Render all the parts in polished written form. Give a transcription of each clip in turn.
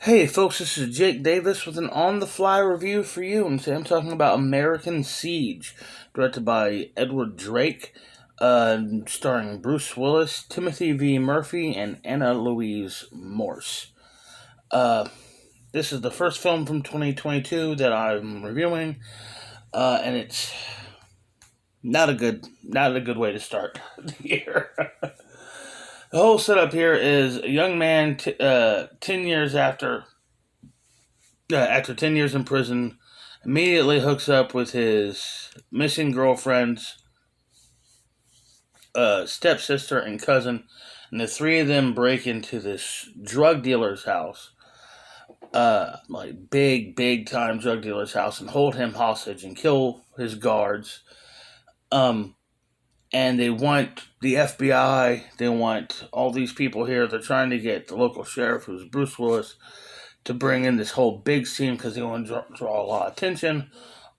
Hey folks, this is Jake Davis with an on-the-fly review for you, and today I'm talking about American Siege, directed by Edward Drake, starring Bruce Willis, Timothy V. Murphy, and Anna Louise Morse. Uh, this is the first film from 2022 that I'm reviewing, and it's not a good way to start the year. The whole setup here is a young man, 10 years after 10 years in prison, immediately hooks up with his missing girlfriend's stepsister and cousin, and the three of them break into this drug dealer's house, like big time drug dealer's house, and hold him hostage and kill his guards. Um, and they want the FBI, they want all these people here. They're trying to get the local sheriff, who's Bruce Willis, to bring in this whole big scene because they want to draw a lot of attention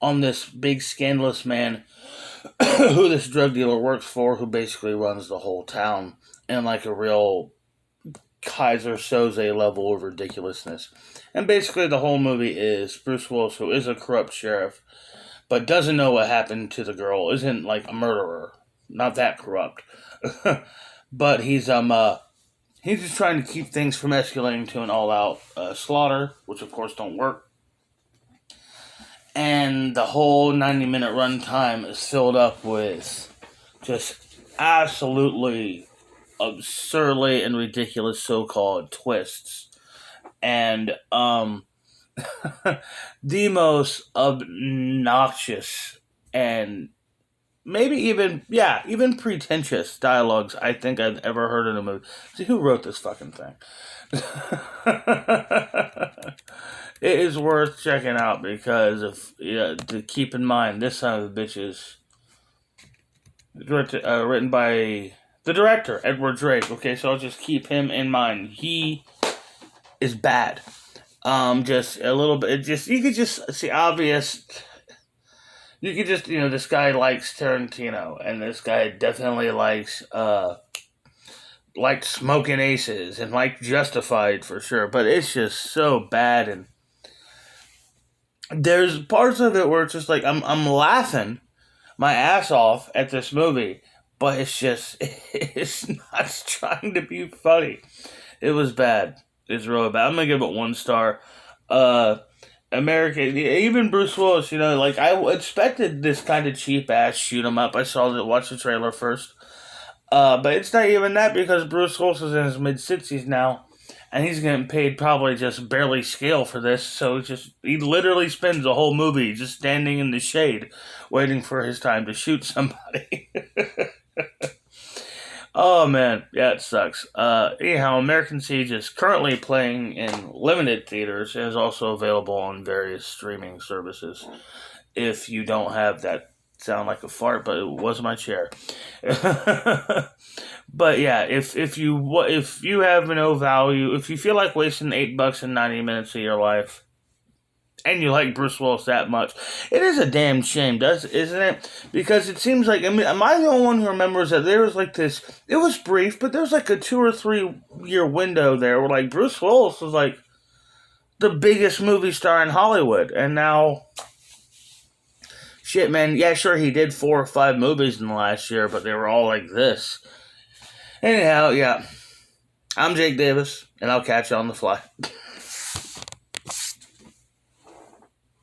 on this big scandalous man who this drug dealer works for, who basically runs the whole town in like a real Kaiser Soze level of ridiculousness. And basically the whole movie is Bruce Willis, who is a corrupt sheriff, but doesn't know what happened to the girl, isn't like a murderer, not that corrupt. But he's just trying to keep things from escalating to an all-out slaughter, which of course don't work. And the whole 90-minute runtime is filled up with just absolutely absurdly and ridiculous so-called twists. And the most obnoxious and maybe even pretentious dialogues I think I've ever heard in a movie. See, who wrote this fucking thing? It is worth checking out because to keep in mind, this son of a bitch is written by the director, Edward Drake. Okay, so I'll just keep him in mind. He is bad. Just a little bit, you could just see obvious. You could just, this guy likes Tarantino, and this guy definitely likes Smoking Aces, and like Justified for sure, but it's just so bad, and there's parts of it where it's just like, I'm laughing my ass off at this movie, but it's not trying to be funny. It was bad. It's really bad. I'm gonna give it 1 star. American, even Bruce Willis, I expected this kind of cheap ass shoot 'em up. Watched the trailer first. But it's not even that because Bruce Willis is in his mid-60s now, and he's getting paid probably just barely scale for this, so he literally spends the whole movie just standing in the shade, waiting for his time to shoot somebody. Oh man, yeah, it sucks. Anyhow, American Siege is currently playing in limited theaters and is also available on various streaming services. If you don't have that, sound like a fart, but it was my chair. But yeah, if you have no value, if you feel like wasting $8 and 90 minutes of your life, and you like Bruce Willis that much, it is a damn shame, isn't it? Because it seems like, am I the only one who remembers that there was like this, it was brief, but there was like a 2 or 3 year window there where like Bruce Willis was like the biggest movie star in Hollywood, and now, shit man, yeah sure he did 4 or 5 movies in the last year, but they were all like this. Anyhow, yeah, I'm Jake Davis, and I'll catch you on the fly.